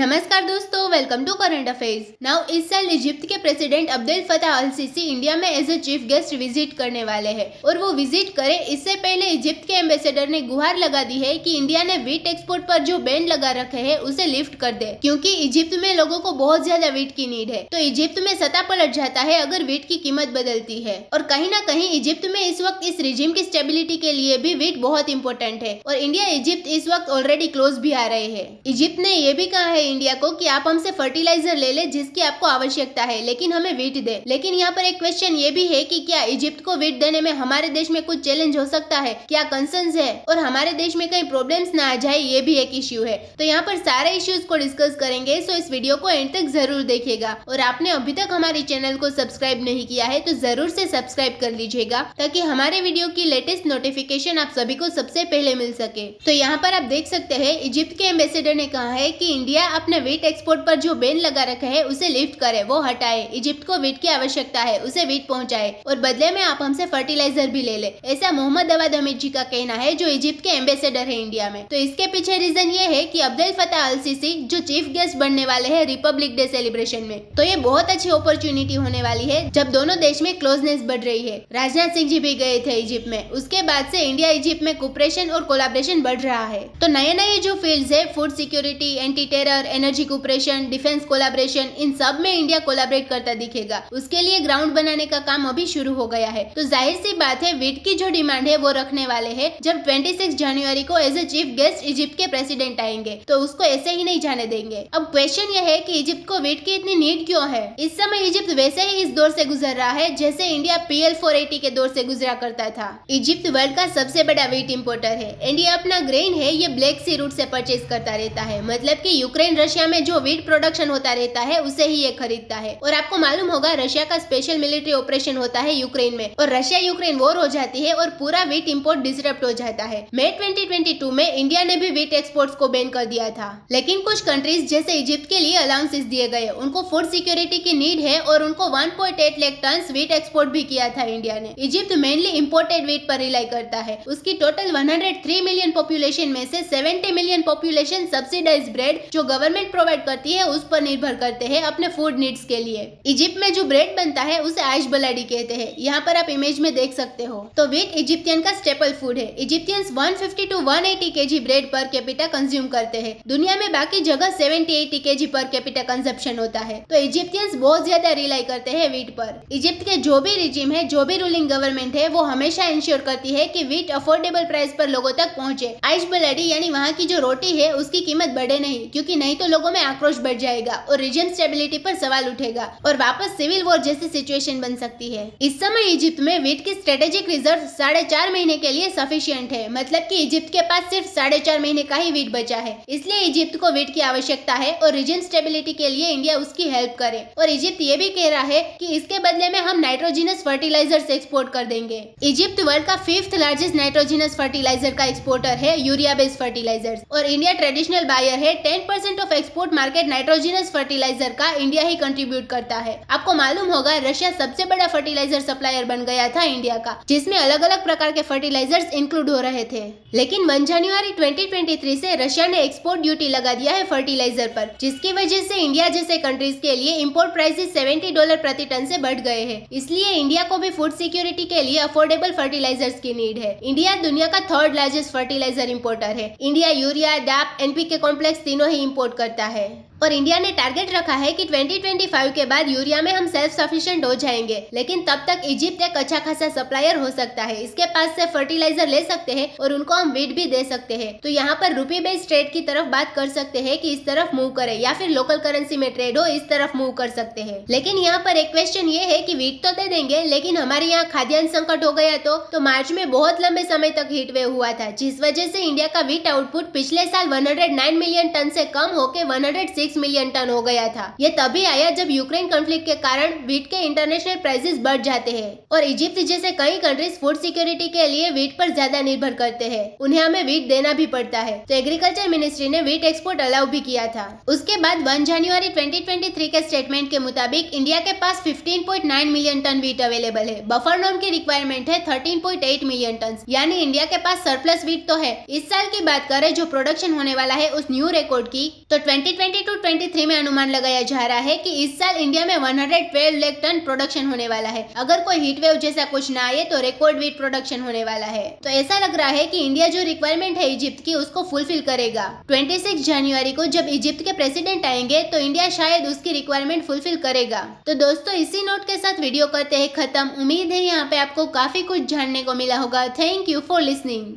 नमस्कार दोस्तों, welcome to current affairs. Now इस साल इजिप्ट के president Abdel Fattah al Sisi India में as a chief guest visit करने वाले हैं और वो विजिट करें इससे पहले इजिप्ट के एम्बेसडर ने गुहार लगा दी है कि इंडिया ने वीट एक्सपोर्ट पर जो बैन लगा रखे है उसे लिफ्ट कर दे, क्योंकि इजिप्ट में लोगों को बहुत ज्यादा वीट की नीड है। तो इजिप्ट में सत्ता पलट जाता है अगर वीट की कीमत बदलती है। और कहीं ना कहीं इजिप्ट में इस वक्त इस रिजिम की स्टेबिलिटी के लिए भी वीट बहुत इंपॉर्टेंट है और इंडिया इजिप्ट इस वक्त ऑलरेडी क्लोज भी आ रहे हैं। इजिप्ट ने ये भी कहा है इंडिया को कि आप हमसे फर्टिलाइजर ले ले जिसकी आपको आवश्यकता है, लेकिन हमें वीट दे। लेकिन यहाँ पर एक क्वेश्चन ये भी है कि क्या इजिप्ट को वीट देने में हमारे देश में कुछ चैलेंज हो सकता है, क्या कंसर्न्स है और हमारे देश में कहीं प्रॉब्लम्स ना आ जाए, ये भी एक इश्यू है। तो यहाँ पर सारे इश्यूज को डिस्कस करेंगे, सो इस वीडियो को एंड तक जरूर देखिएगा। और आपने अभी तक हमारे चैनल को सब्सक्राइब नहीं किया है तो जरूर से सब्सक्राइब कर लीजिएगा ताकि हमारे वीडियो की लेटेस्ट नोटिफिकेशन आप सभी को सबसे पहले मिल सके। तो यहाँ पर आप देख सकते हैं इजिप्ट के एम्बेसडर ने कहा है कि इंडिया अपने वीट एक्सपोर्ट पर जो बैन लगा रखा है उसे लिफ्ट करे, वो हटाए। इजिप्ट को वीट की आवश्यकता है, उसे वीट पहुंचाए और बदले में आप हमसे फर्टिलाइजर भी ले ले, ऐसा मोहम्मद अवाद हमीद जी का कहना है जो इजिप्ट के एम्बेसडर है इंडिया में। तो इसके पीछे रीजन ये है कि अब्देल फताह अल सीसी जो चीफ गेस्ट बनने वाले हैं रिपब्लिक डे सेलिब्रेशन में, तो ये बहुत अच्छी अपॉर्चुनिटी होने वाली है जब दोनों देश में क्लोजनेस बढ़ रही है। राजनाथ सिंह जी भी गए थे इजिप्ट में, उसके बाद से इंडिया इजिप्ट में कोऑपरेशन और कोलैबोरेशन बढ़ रहा है। तो नए नए जो फील्ड्स है, food security, anti terror, energy cooperation, defence collaboration, इन सब में इंडिया कोलैबोरेट करता दिखेगा। उसके लिए ग्राउंड बनाने का काम अभी शुरू हो गया है। तो जाहिर सी बात है वीट की जो डिमांड है वो रखने वाले हैं जब 26 जनवरी को as a chief guest Egypt के प्रेसिडेंट आएंगे, तो उसको ऐसे ही नहीं जाने देंगे। अब क्वेश्चन ये है कि इजिप्ट को वीट की इतनी नीड क्यों है। इस समय इजिप्ट वैसे ही इस दौर से गुजर रहा है जैसे इंडिया PL 480 के दौर से गुजरा करता था। इजिप्ट वर्ल्ड का सबसे बड़ा वीट इंपोर्टर है। इंडिया अपना ग्रेन है ये ब्लैक सी रूट से परचेज करता रहता है, मतलब कि यूक्रेन रशिया में जो वीट प्रोडक्शन होता रहता है उसे ही ये खरीदता है। और आपको मालूम होगा रशिया का स्पेशल मिलिट्री ऑपरेशन होता है यूक्रेन में और रशिया यूक्रेन वॉर हो जाती है और पूरा वीट इंपोर्ट डिसरप्ट हो जाता है। मई 2022 में इंडिया ने भी वीट एक्सपोर्ट्स को बैन कर दिया था, लेकिन कुछ कंट्रीज जैसे इजिप्ट के लिए अलाउंसेस दिए गए। उनको फूड सिक्योरिटी की नीड है और उनको 1.8 लाख टन वीट एक्सपोर्ट भी किया था इंडिया ने। इजिप्ट मेनली इंपोर्टेड वीट पर रिलाई करता है। उसकी टोटल 103 मिलियन पॉपुलेशन में से 70 मिलियन पॉपुलेशन सब्सिडाइज्ड ब्रेड जो गवर्नमेंट प्रोवाइड करती है उस पर निर्भर करते हैं अपने फूड नीड्स के लिए। इजिप्ट में जो ब्रेड बनता है उसे आइश बलाडी कहते हैं, यहाँ पर आप इमेज में देख सकते हो। तो वीट इजिप्टियन का स्टेपल फूड है। Egyptians 150 to 180 kg bread per capita consume करते हैं। दुनिया में बाकी जगह 70-80 kg पर कैपिटा कंजप्शन होता है। तो इजिप्टियंस बहुत ज्यादा रिलाई करते हैं वीट पर। इजिप्ट के जो भी रिजिम है, जो भी रूलिंग गवर्नमेंट है, वो हमेशा इंश्योर करती है कि वीट अफोर्डेबल प्राइस पर लोगों तक पहुंचे। आइश बलाडी यानी वहाँ की जो रोटी है उसकी कीमत बढ़े नहीं, क्योंकि नहीं तो लोगों में आक्रोश बढ़ जाएगा और रीजन स्टेबिलिटी पर सवाल उठेगा और वापस सिविल वॉर जैसी सिचुएशन बन सकती है। इस समय इजिप्ट में वीट की स्ट्रेटेजिक रिजर्व 4.5 महीने के लिए सफिशिएंट है, मतलब कि इजिप्ट के पास सिर्फ 4.5 महीने का ही वीट बचा है। इसलिए इजिप्ट को वीट की आवश्यकता है और रीजन स्टेबिलिटी के लिए इंडिया उसकी हेल्प करे। और इजिप्ट ये भी कह रहा है कि इसके बदले में हम नाइट्रोजिनस फर्टिलाइजर्स एक्सपोर्ट कर देंगे। इजिप्ट वर्ल्ड का 5th लार्जेस्ट नाइट्रोजिनस फर्टिलाइजर का एक्सपोर्टर है, यूरिया बेस्ड फर्टिलाइजर्स, और इंडिया ट्रेडिशनल बायर है। 10% of export market nitrogenous fertiliser का इंडिया ही कंट्रीब्यूट करता है। आपको मालूम होगा रशिया सबसे बड़ा फर्टिलाइजर सप्लायर बन गया था इंडिया का, जिसमें अलग अलग प्रकार के फर्टिलाइजर्स इंक्लूड हो रहे थे। लेकिन 1 जनवरी 2023 से रशिया ने एक्सपोर्ट ड्यूटी लगा दिया है फर्टिलाइजर पर, जिसकी वजह से इंडिया जैसे कंट्रीज के लिए इंपोर्ट प्राइसेस $70 प्रति टन से बढ़ गए हैं। इसलिए इंडिया को भी फूड सिक्योरिटी के लिए अफोर्डेबल फर्टिलाइजर्स की नीड है। इंडिया दुनिया का 3rd लार्जेस्ट फर्टिलाइजर इंपोर्टर है। India urea, DAP, NPK complex तीनों ही इंपोर्ट करता है और इंडिया ने टारगेट रखा है कि 2025 के बाद यूरिया में हम सेल्फ सफिशिएंट हो जाएंगे। लेकिन तब तक इजिप्ट एक अच्छा खासा सप्लायर हो सकता है, इसके पास से फर्टिलाइजर ले सकते हैं और उनको हम वीट भी दे सकते हैं। तो यहाँ पर रुपी बेस्ड ट्रेड की तरफ बात कर सकते हैं कि इस तरफ मूव करे, या फिर लोकल करेंसी में ट्रेड हो, इस तरफ मूव कर सकते हैं। लेकिन यहाँ पर एक क्वेश्चन ये है कि वीट तो दे देंगे, लेकिन हमारे यहाँ खाद्यान्न संकट हो गया तो मार्च में बहुत लंबे समय तक हीट वेव हुआ था, जिस वजह से इंडिया का वीट आउटपुट पिछले साल 109 मिलियन टन से कम होकर 106 मिलियन टन हो गया था। ये तभी आया जब यूक्रेन कॉन्फ्लिक्ट के कारण वीट के इंटरनेशनल प्राइसेस बढ़ जाते हैं और इजिप्ट जैसे कई कंट्रीज फूड सिक्योरिटी के लिए वीट पर ज्यादा निर्भर करते हैं, उन्हें हमें वीट देना भी पड़ता है। तो एग्रीकल्चर मिनिस्ट्री ने वीट एक्सपोर्ट अलाउ भी किया था। उसके बाद 1 जनवरी 2023 के स्टेटमेंट के मुताबिक इंडिया के पास 15.9 मिलियन टन वीट अवेलेबल है। बफर नॉर्म की रिक्वायरमेंट है 13.8 मिलियन टन, यानी इंडिया के पास सरप्लस वीट तो है। इस साल की बात करें जो प्रोडक्शन होने वाला है उस न्यू रिकॉर्ड की, तो 2022 2022-23 में अनुमान लगाया जा रहा है कि इस साल इंडिया में 112 लाख टन प्रोडक्शन होने वाला है। अगर कोई हीट वेव जैसा कुछ ना आए तो रिकॉर्ड वीट प्रोडक्शन होने वाला है। तो ऐसा लग रहा है कि इंडिया जो रिक्वायरमेंट है इजिप्ट की उसको फुलफिल करेगा। 26 जनवरी को जब इजिप्ट के प्रेसिडेंट आएंगे तो इंडिया शायद उसकी रिक्वायरमेंट फुलफिल करेगा। तो दोस्तों इसी नोट के साथ वीडियो करते हैं खत्म। उम्मीद है यहाँ पे आपको काफी कुछ जानने को मिला होगा। Thank you for listening.